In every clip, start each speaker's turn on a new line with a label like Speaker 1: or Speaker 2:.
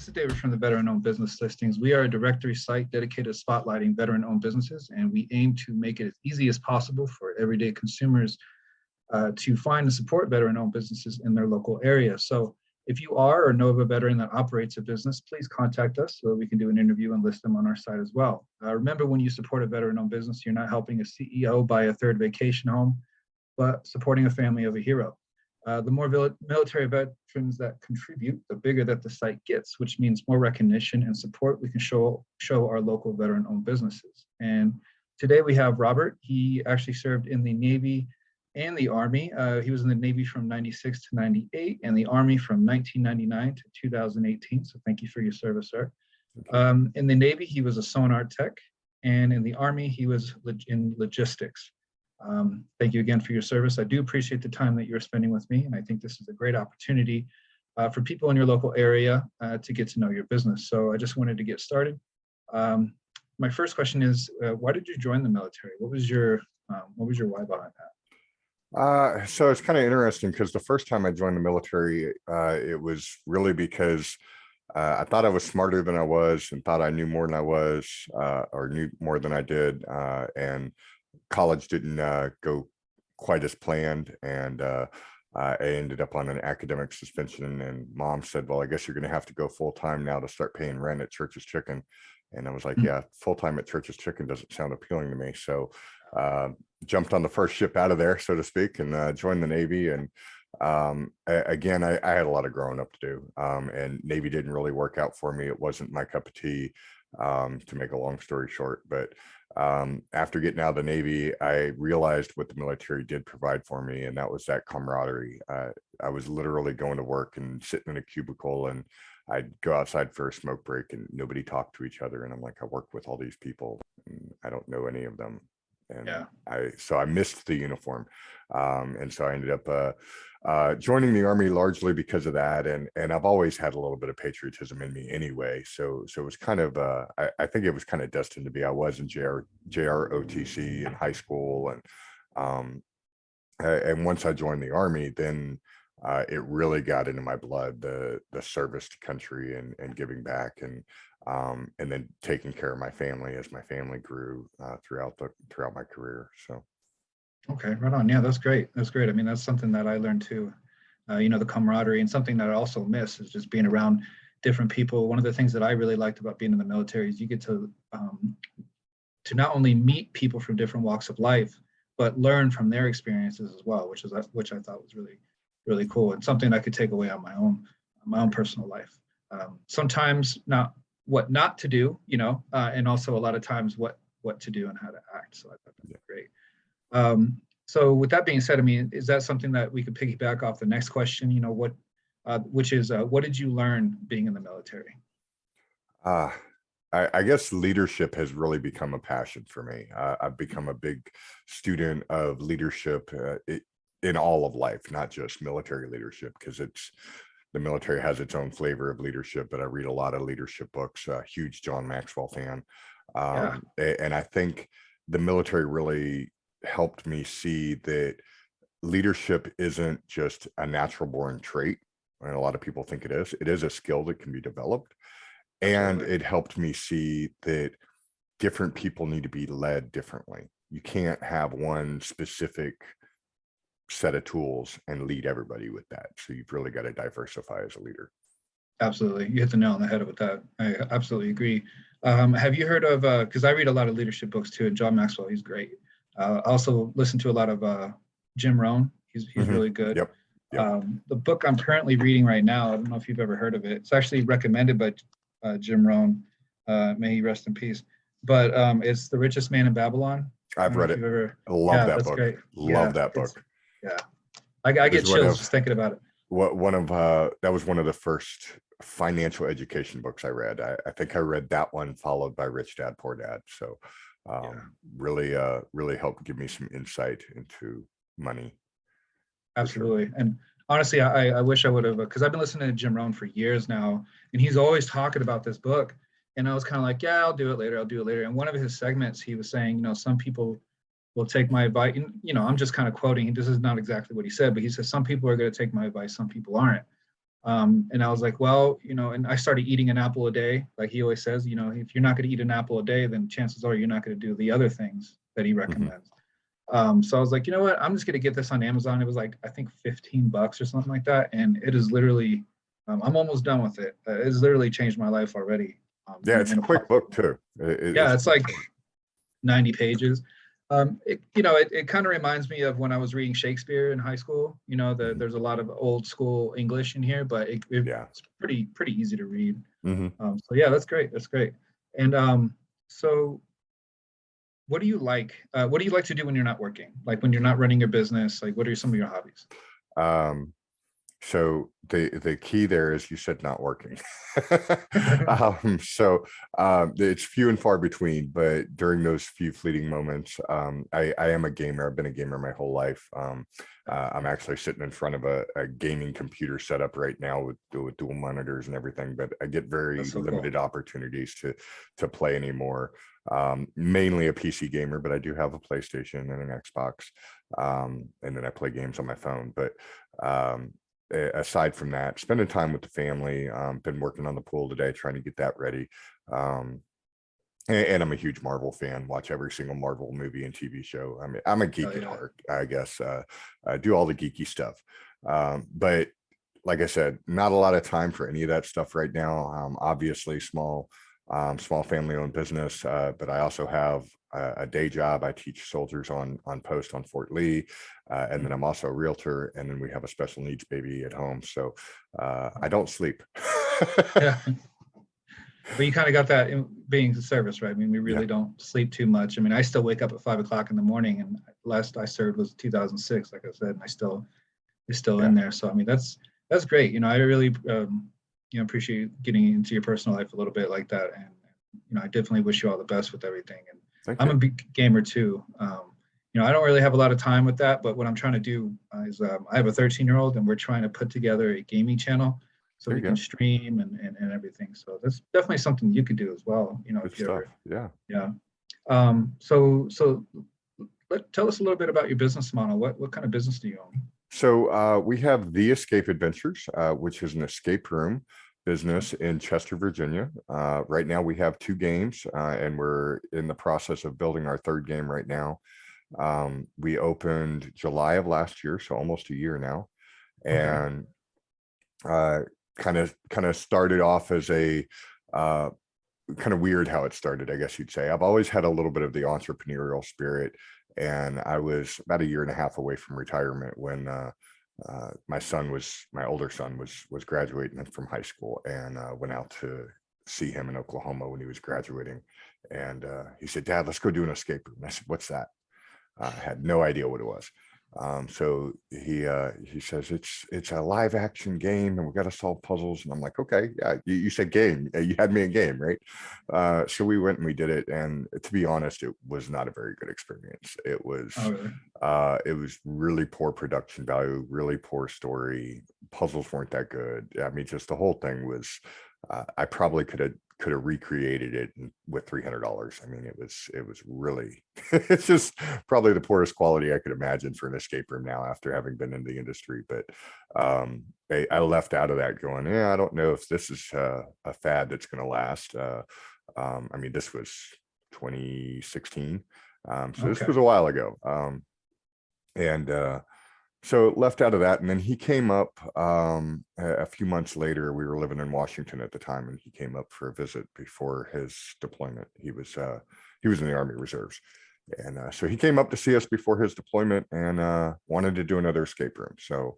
Speaker 1: This is David from the Veteran-Owned Business Listings. We are a directory site dedicated to spotlighting veteran-owned businesses, and we aim to make it as easy as possible for everyday consumers to find and support veteran-owned businesses in their local area. So if you are or know of a veteran that operates a business, please contact us so that we can do an interview and list them on our site as well. Remember, when you support a veteran-owned business, you're not helping a CEO buy a third vacation home, but supporting a family of a hero. The more military veterans that contribute, the bigger that the site gets, which means more recognition and support we can show our local veteran-owned businesses. And today we have Robert. He actually served in the Navy and the Army. He was in the Navy from 96 to 98 and the Army from 1999 to 2018. So thank you for your service, sir. In the Navy, he was a sonar tech, and in the Army, he was in logistics. Thank you again for your service. I do appreciate the time that you're spending with me, and I think this is a great opportunity for people in your local area to get to know your business. So I just wanted to get started. My first question is, why did you join the military? What was your why behind that?
Speaker 2: So it's kind of interesting because the first time I joined the military, it was really because I thought I was smarter than I was and thought I knew more than I was, or knew more than I did, and college didn't go quite as planned, and I ended up on an academic suspension, and mom said, well, I guess you're going to have to go full-time now to start paying rent at Church's Chicken. And I was like, yeah, full-time at Church's Chicken doesn't sound appealing to me. So jumped on the first ship out of there, so to speak, and joined the Navy. And again, I had a lot of growing up to do, and Navy didn't really work out for me. It wasn't my cup of tea, to make a long story short. But after getting out of the Navy, I realized what the military did provide for me, and that was that camaraderie. I was literally going to work and sitting in a cubicle, and I'd go outside for a smoke break and nobody talked to each other. And I'm like, I work with all these people and I don't know any of them. And yeah. I missed the uniform. And so I ended up joining the Army largely because of that. And I've always had a little bit of patriotism in me anyway. So it was kind of, I think it was kind of destined to be. I was in JROTC in high school. And once I joined the Army, then it really got into my blood, the service to country and giving back, and then taking care of my family as my family grew throughout my career. So.
Speaker 1: Okay, right on. Yeah, that's great. That's great. I mean, that's something that I learned too, the camaraderie, and something that I also miss is just being around different people. One of the things that I really liked about being in the military is you get to not only meet people from different walks of life, but learn from their experiences as well, which I thought was really, really cool, and something I could take away on my own personal life. Sometimes what not to do, and also a lot of times what to do and how to act. So I thought that was great. So with that being said, I mean, is that something that we could piggyback off the next question? Which is what did you learn being in the military?
Speaker 2: I guess leadership has really become a passion for me. I've become a big student of leadership in all of life, not just military leadership, because the military has its own flavor of leadership, but I read a lot of leadership books, huge John Maxwell fan. And I think the military really helped me see that leadership isn't just a natural born trait, and a lot of people think it is. It is a skill that can be developed. And it helped me see that different people need to be led differently. You can't have one specific set of tools and lead everybody with that. So you've really got to diversify as a leader.
Speaker 1: Absolutely. You hit the nail on the head with that. I absolutely agree. Have you heard of, because I read a lot of leadership books too, and John Maxwell, he's great. I also listen to a lot of Jim Rohn. He's really good. Yep. The book I'm currently reading right now, I don't know if you've ever heard of it. It's actually recommended by Jim Rohn. May he rest in peace. But it's The Richest Man in Babylon.
Speaker 2: I've read it. I love that book.
Speaker 1: Great.
Speaker 2: Love that book.
Speaker 1: Yeah. I get chills just thinking about it.
Speaker 2: That was one of the first financial education books I read. I think I read that one followed by Rich Dad, Poor Dad. So really helped give me some insight into money.
Speaker 1: Absolutely. Sure. And honestly, I wish I would have, because I've been listening to Jim Rohn for years now, and he's always talking about this book. And I was kind of like, yeah, I'll do it later. And one of his segments, he was saying, some people will take my advice. I'm just kind of quoting. This is not exactly what he said, but he says, some people are going to take my advice, some people aren't. And I was like, well, and I started eating an apple a day. Like he always says, if you're not going to eat an apple a day, then chances are you're not going to do the other things that he
Speaker 2: Mhm.
Speaker 1: recommends. So I was like, you know what? I'm just going to get this on Amazon. It was like, I think $15 or something like that. And it is literally, I'm almost done with it. It's literally changed my life already.
Speaker 2: Yeah, it's a
Speaker 1: In a
Speaker 2: quick
Speaker 1: positive
Speaker 2: book
Speaker 1: way.
Speaker 2: too.
Speaker 1: Yeah,
Speaker 2: It's
Speaker 1: it's
Speaker 2: pretty
Speaker 1: like
Speaker 2: short.
Speaker 1: 90 pages. It kind of reminds me of when I was reading Shakespeare in high school.
Speaker 2: Mhm.
Speaker 1: There's a lot of old school English in here, but
Speaker 2: Yeah.
Speaker 1: it's pretty easy to read.
Speaker 2: Mhm.
Speaker 1: So yeah, that's great. That's great. And so what do you like? What do you like to do when you're not working? Like when you're not running your business? Like what are some of your hobbies?
Speaker 2: Um, So the key there is you said not working. So it's few and far between, but during those few fleeting moments, I am a gamer. I've been a gamer my whole life. I'm actually sitting in front of a gaming computer setup right now with dual monitors and everything, but I get very
Speaker 1: That's so cool.
Speaker 2: limited opportunities to play anymore. Mainly a PC gamer, but I do have a PlayStation and an Xbox. And then I play games on my phone. But um, aside from that, spending time with the family, been working on the pool today, trying to get that ready. Um, and I'm a huge Marvel fan, watch every single Marvel movie and TV show. I mean, I'm a
Speaker 1: Oh
Speaker 2: geek at
Speaker 1: yeah.
Speaker 2: heart, I guess. I do all the geeky stuff. But like I said, not a lot of time for any of that stuff right now. Obviously, small family-owned business, but I also have a day job. I teach soldiers on post on Fort Lee, and then I'm also a realtor. And then we have a special needs baby at home, so I don't sleep.
Speaker 1: Yeah. But you kind of got that in being the service, right? I mean, we
Speaker 2: Yeah,
Speaker 1: really don't sleep too much. I mean, I still wake up at 5 o'clock in the morning, and last I served was 2006, like I said, and I still is still in
Speaker 2: yeah.
Speaker 1: there. So I mean, that's great. I really appreciate getting into your personal life a little bit like that, and I definitely wish you all the best with everything. And
Speaker 2: Thank
Speaker 1: I'm a
Speaker 2: you.
Speaker 1: big gamer too. I don't really have a lot of time with that, but what I'm trying to do is I have a 13-year-old, and we're trying to put together a gaming channel so
Speaker 2: There
Speaker 1: we
Speaker 2: you
Speaker 1: can
Speaker 2: go.
Speaker 1: stream and everything. So that's definitely something you could do as well.
Speaker 2: Good
Speaker 1: If you
Speaker 2: stuff.
Speaker 1: ever,
Speaker 2: Yeah.
Speaker 1: yeah. So tell us a little bit about your business model. What kind of business do you own?
Speaker 2: So we have The Escape Adventures, which is an escape room business in Chester, Virginia. Right now we have two games, and we're in the process of building our third game right now. We opened July of last year, so almost a year now,
Speaker 1: Okay.
Speaker 2: and uh, kind of started off as a uh, kind of weird how it started, I guess you'd say. I've always had a little bit of the entrepreneurial spirit, and I was about a year and a half away from retirement when my older son was graduating from high school, and went out to see him in Oklahoma when he was graduating. And he said, "Dad, let's go do an escape room." And I said, "What's that?" I had no idea what it was. So he says it's a live action game and we got to solve puzzles. And I'm like, okay, yeah, you said game, you had me a game, right? So we went and we did it. And to be honest, it was not a very good experience.
Speaker 1: Oh, really?
Speaker 2: It was really poor production value, really poor story. Puzzles weren't that good. I mean, just the whole thing was. I probably could have recreated it with $300. I mean, it was really it's just probably the poorest quality I could imagine for an escape room now after having been in the industry. But I left out of that going, yeah, I don't know if this is a fad that's going to last. I mean, this was 2016, so this
Speaker 1: Okay.
Speaker 2: was a while ago. And so left out of that, and then he came up a few months later. We were living in Washington at the time, and he came up for a visit before his deployment. He was in the Army Reserves, and so he came up to see us before his deployment and wanted to do another escape room. So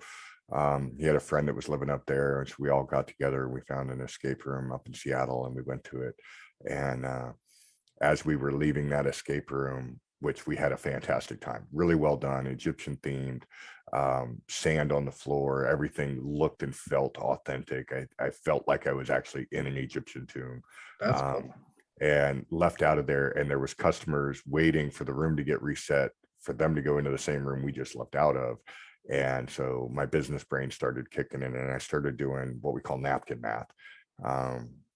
Speaker 2: he had a friend that was living up there, and so we all got together. We found an escape room up in Seattle, and we went to it. And as we were leaving that escape room, which we had a fantastic time, really well done, Egyptian themed, sand on the floor, everything looked and felt authentic. I felt like I was actually in an Egyptian tomb.
Speaker 1: That's
Speaker 2: Um,
Speaker 1: cool.
Speaker 2: and left out of there, and there was customers waiting for the room to get reset for them to go into the same room we just left out of. And so my business brain started kicking in, and I started doing what we call napkin math.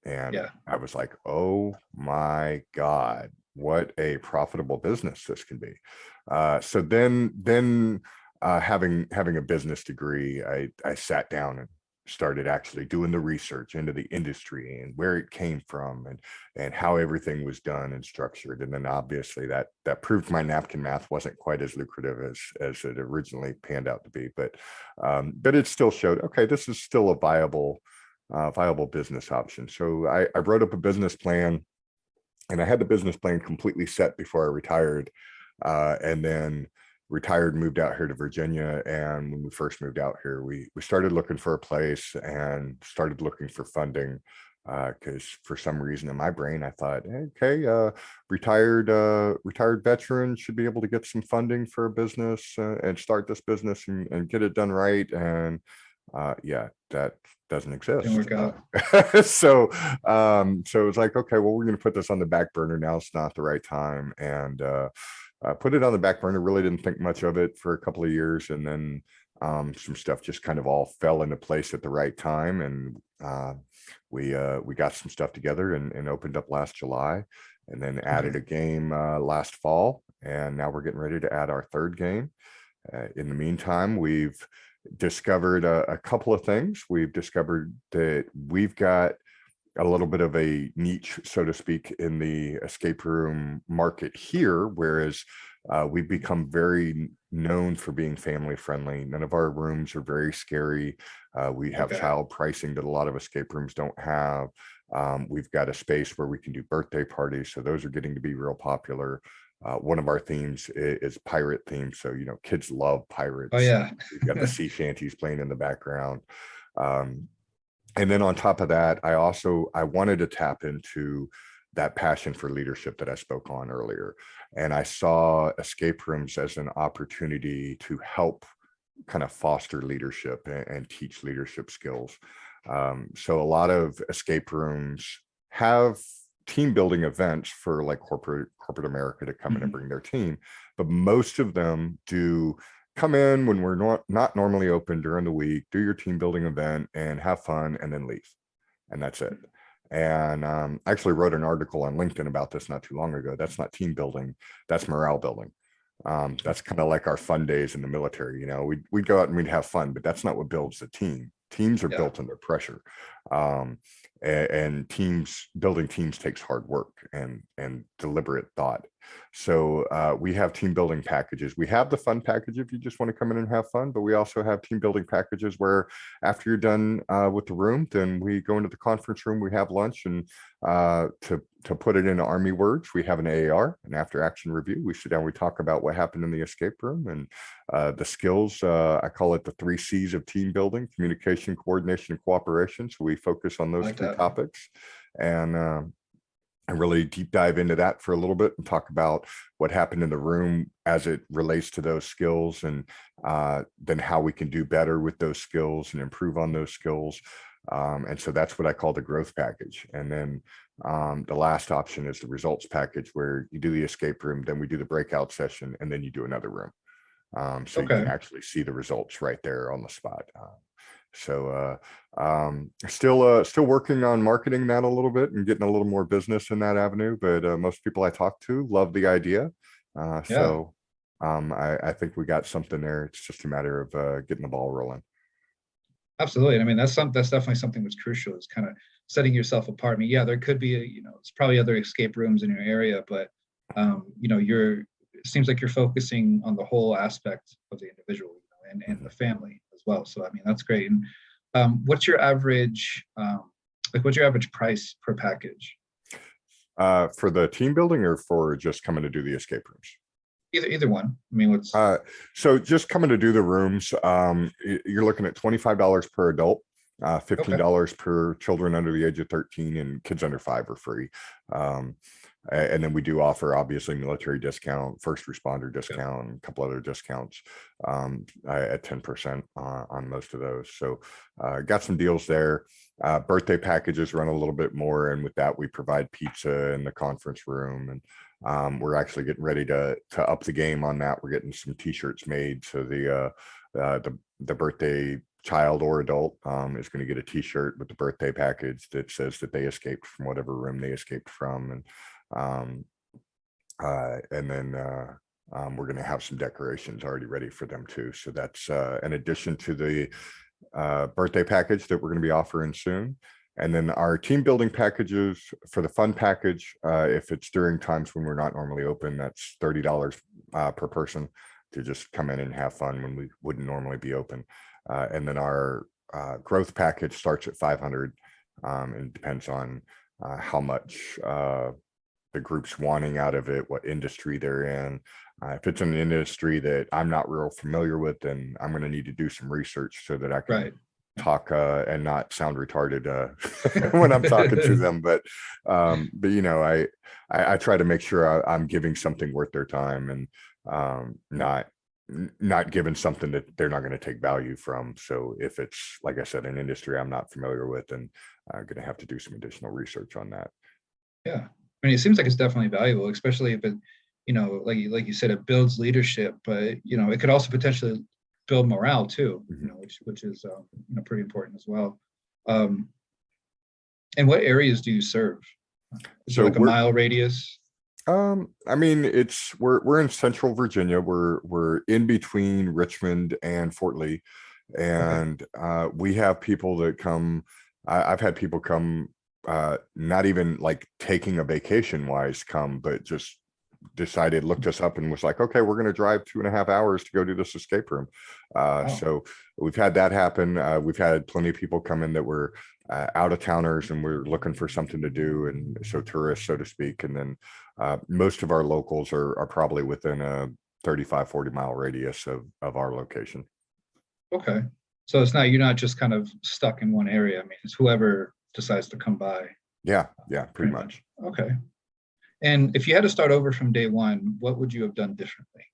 Speaker 2: And
Speaker 1: Yeah.
Speaker 2: I was like, oh my God, what a profitable business this can be. So then having a business degree, I sat down started actually doing the research into the industry and where it came from and how everything was done and structured. And then obviously that proved my napkin math wasn't quite as lucrative as it originally panned out to be, but it still showed, okay, this is still a viable business option. So I wrote up a business plan, and I had the business plan completely set before I retired, and then retired, moved out here to Virginia. And when we first moved out here, we started looking for a place and started looking for funding, because for some reason in my brain I thought, okay, retired veteran should be able to get some funding for a business, and start this business and get it done right. And yeah, that doesn't
Speaker 1: Didn't
Speaker 2: exist.
Speaker 1: work out.
Speaker 2: So it's like, okay, well, we're going to put this on the back burner now. It's not the right time. And put it on the back burner. Really didn't think much of it for a couple of years. And then some stuff just kind of all fell into place at the right time. And we got some stuff together and opened up last July, and then added a game last fall. And now we're getting ready to add our third game. In the meantime, we've discovered a couple of things. We've discovered that we've got a little bit of a niche, so to speak, in the escape room market here, whereas we've become very known for being family friendly. None of our rooms are very scary. We have child pricing that a lot of escape rooms don't have. We've got a space where we can do birthday parties, so those are getting to be real popular. One of our themes is pirate themed, so kids love pirates.
Speaker 1: Oh yeah.
Speaker 2: We've got the sea shanties playing in the background. And then on top of that, I wanted to tap into that passion for leadership that I spoke on earlier. And I saw escape rooms as an opportunity to help kind of foster leadership and teach leadership skills. So a lot of escape rooms have team building events for like corporate America to come in and bring their team, but most of them do come in when we're not normally open during the week, do your team building event and have fun, and then leave. And that's it. And I actually wrote an article on LinkedIn about this not too long ago. That's not team building, that's morale building. That's kind of like our fun days in the military. We'd go out and we'd have fun, but that's not what builds the team. Teams are built under pressure. And building teams takes hard work and deliberate thought. So we have team building packages. We have the fun package if you just want to come in and have fun, but we also have team building packages where after you're done with the room, then we go into the conference room, we have lunch, and to put it into Army words, we have an AAR, an after action review. We sit down, we talk about what happened in the escape room and the skills. I call it the 3 C's of team building: communication, coordination, and cooperation. So we focus on those 3 topics, and really deep dive into that for a little bit and talk about what happened in the room as it relates to those skills, and then how we can do better with those skills and improve on those skills. And so that's what I call the growth package. And then the last option is the results package, where you do the escape room, then we do the breakout session, and then you do another room. So you can actually see the results right there on the spot. So still working on marketing that a little bit and getting a little more business in that avenue. But most people I talk to love the idea. So I think we got something there. It's just a matter of getting the ball rolling.
Speaker 1: Absolutely. I mean, that's definitely something that's crucial, is kind of setting yourself apart. I mean, yeah, there could be, it's probably other escape rooms in your area, but it seems like you're focusing on the whole aspect of the individual, and the family as well. So, I mean, that's great. And what's your average price per package?
Speaker 2: For the team building or for just coming to do the escape rooms?
Speaker 1: Either one. I mean, what's
Speaker 2: so just coming to do the rooms, you're looking at $25 per adult, $15 per children under the age of 13, and kids under 5 are free. And then we do offer, obviously, military discount, first responder discount, a couple other discounts at 10% on most of those. So got some deals there. Birthday packages run a little bit more, and with that we provide pizza in the conference room, and we're actually getting ready to up the game on that. We're getting some t-shirts made, so the birthday child or adult is going to get a t-shirt with the birthday package that says that they escaped from whatever room they escaped from. And then we're going to have some decorations already ready for them too. So that's in addition to the birthday package that we're going to be offering soon. And then our team building packages for the fun package, if it's during times when we're not normally open, that's $30 per person to just come in and have fun when we wouldn't normally be open. And then our growth package starts at 500, and depends on how much the group's wanting out of it, what industry they're in. If it's an industry that I'm not real familiar with, then I'm going to need to do some research so that I can
Speaker 1: Right.
Speaker 2: talk and not sound retarded when I'm talking to them. But you know, I try to make sure I'm giving something worth their time, and not giving something that they're not going to take value from. So if it's, like I said, an industry I'm not familiar with, then I'm going to have to do some additional research on that.
Speaker 1: Yeah. I mean, it seems like it's definitely valuable, especially if it, like you said, it builds leadership, but it could also potentially build morale too, which is pretty important as well. And what areas do you serve? Is
Speaker 2: So
Speaker 1: it like a mile radius?
Speaker 2: I mean, we're in Central Virginia. We're in between Richmond and Fort Lee,
Speaker 1: Okay.
Speaker 2: and we have people that come. I've had people come, not even like taking a vacation wise come, but just looked us up and was like, okay, we're going to drive 2.5 hours to go do this escape room.
Speaker 1: Wow.
Speaker 2: So we've had that happen. We've had plenty of people come in that were out of towners and we're looking for something to do, and so tourists, so to speak. And then most of our locals are probably within a 35-40 mile radius of our location.
Speaker 1: Okay. So you're not just kind of stuck in one area. I mean, it's whoever decides to come by.
Speaker 2: Yeah, pretty
Speaker 1: Pretty
Speaker 2: much.
Speaker 1: much. Okay. And if you had to start over from day one, what would you have done differently?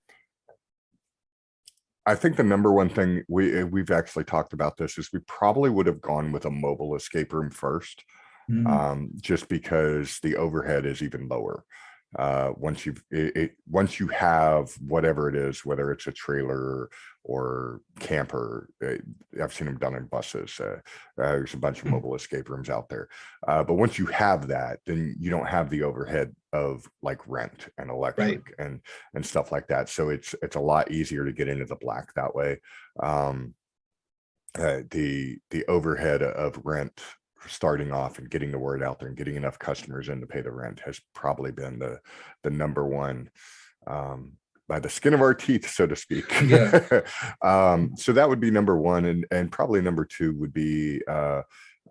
Speaker 2: I think the number one thing we've actually talked about this is we probably would have gone with a mobile escape room first,
Speaker 1: Mm,
Speaker 2: just because the overhead is even lower. Once you have whatever it is, whether it's a trailer or camper, I've seen them done in buses. There's a bunch of
Speaker 1: mm,
Speaker 2: mobile escape rooms out there, but once you have that, then you don't have the overhead of like rent and
Speaker 1: right.
Speaker 2: electric and stuff like that. So it's a lot easier to get into the black that way. Um, the overhead of rent starting off and getting the word out there and getting enough customers in to pay the rent has probably been the number one, by the skin of our teeth, so to speak.
Speaker 1: Yeah.
Speaker 2: So that would be number one, and probably number two would be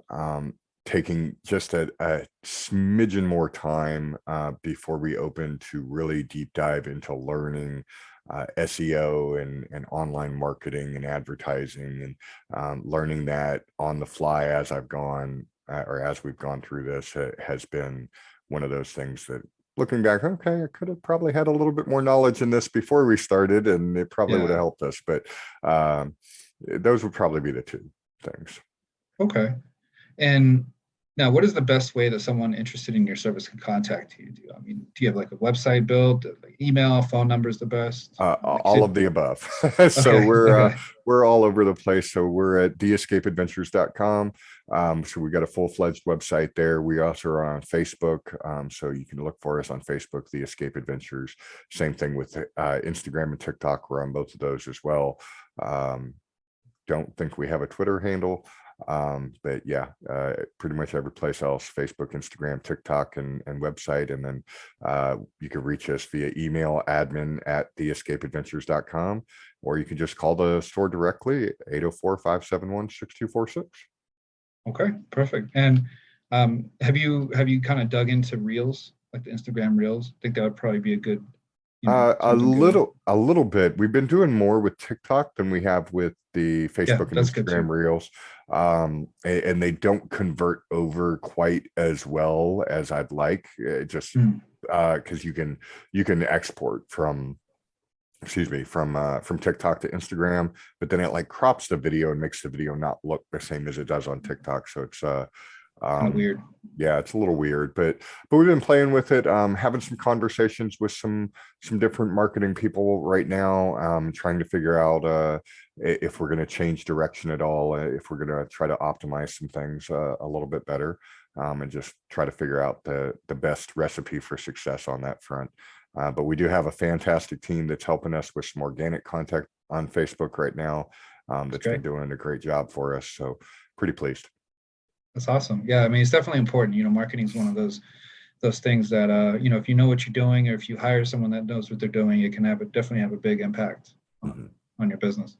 Speaker 2: um, taking just a smidgen more time before we open to really deep dive into learning SEO and online marketing and advertising, and learning that on the fly as I've gone, or as we've gone through this, has been one of those things that, looking back, okay, I could have probably had a little bit more knowledge in this before we started, and it probably would have
Speaker 1: Yeah.
Speaker 2: helped us. But those would probably be the two things.
Speaker 1: Okay. And now, what is the best way that someone interested in your service can contact you? I mean, do you have like a website built? Like email, phone number is the best? Like you
Speaker 2: All of
Speaker 1: said,
Speaker 2: the above. So
Speaker 1: okay. Okay.
Speaker 2: we're all over the place. So we're at theescapeadventures.com. So we got a full-fledged website there. We also are on Facebook. So you can look for us on Facebook, The Escape Adventures. Same thing with Instagram and TikTok. We're on both of those as well. Don't think we have a Twitter handle. But yeah, pretty much every place else: Facebook, Instagram, TikTok, and website. And then you can reach us via email, admin@theescapeadventures.com, or you can just call the store directly, 804-571-6246.
Speaker 1: Okay. Perfect. And have you kind of dug into Reels, like the Instagram Reels? I think that would probably be a good,
Speaker 2: A
Speaker 1: something good.
Speaker 2: little bit. We've been doing more with TikTok than we have with the
Speaker 1: Yeah,
Speaker 2: Facebook and
Speaker 1: that's good
Speaker 2: Instagram
Speaker 1: too.
Speaker 2: Reels. And they don't convert over quite as well as I'd like. Just
Speaker 1: Mm,
Speaker 2: because you can export from, excuse me, from TikTok to Instagram, but then it like crops the video and makes the video not look the same as it does on TikTok. So it's
Speaker 1: kind of
Speaker 2: um
Speaker 1: weird.
Speaker 2: yeah, it's a little weird, but we've been playing with it, having some conversations with some different marketing people right now, trying to figure out if we're going to change direction at all, if we're going to try to optimize some things a little bit better, and just try to figure out the best recipe for success on that front. But we do have a fantastic team that's helping us with some organic content on Facebook right now.
Speaker 1: That's
Speaker 2: that's been
Speaker 1: great.
Speaker 2: doing a great job for us. So pretty pleased.
Speaker 1: That's awesome. Yeah, I mean, it's definitely important. Marketing is one of those things that if you know what you're doing, or if you hire someone that knows what they're doing, it can definitely have a big impact
Speaker 2: Mhm.
Speaker 1: on your business.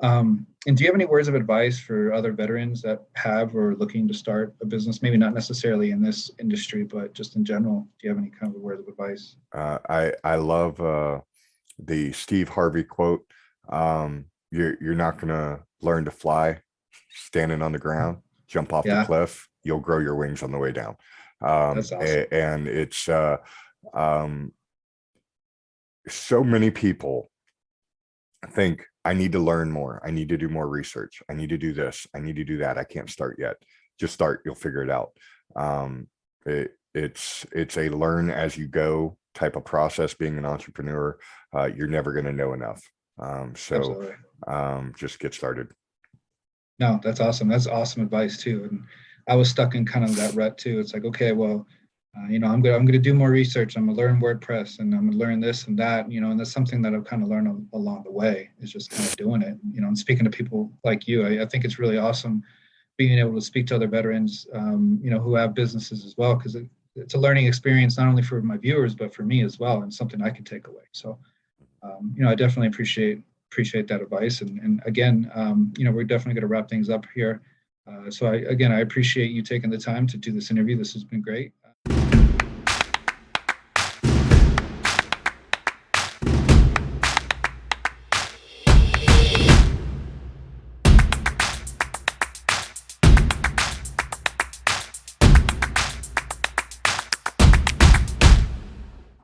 Speaker 1: And do you have any words of advice for other veterans that have or looking to start a business? Maybe not necessarily in this industry, but just in general. Do you have any kind of words of advice?
Speaker 2: I love the Steve Harvey quote. You're not going to learn to fly standing on the ground. Jump off the
Speaker 1: Yeah,
Speaker 2: cliff. You'll grow your wings on the way down.
Speaker 1: that's awesome.
Speaker 2: And it's um, so many people think I need to learn more. I need to do more research. I need to do this. I need to do that. I can't start yet. Just start. You'll figure it out. It's a learn as you go type of process. Being an entrepreneur, you're never going to know enough. So
Speaker 1: Absolutely.
Speaker 2: just get started.
Speaker 1: No, that's awesome. That's awesome advice too. And I was stuck in kind of that rut too. It's like, okay, well, I'm gonna do more research. I'm gonna learn WordPress, and I'm gonna learn this and that. And that's something that I've kind of learned along the way. Is just kind of doing it. And speaking to people like you, I think it's really awesome being able to speak to other veterans, who have businesses as well, because it's a learning experience not only for my viewers but for me as well, and something I can take away. So I definitely appreciate that advice. And again, we're definitely going to wrap things up here. So I appreciate you taking the time to do this interview. This has been great.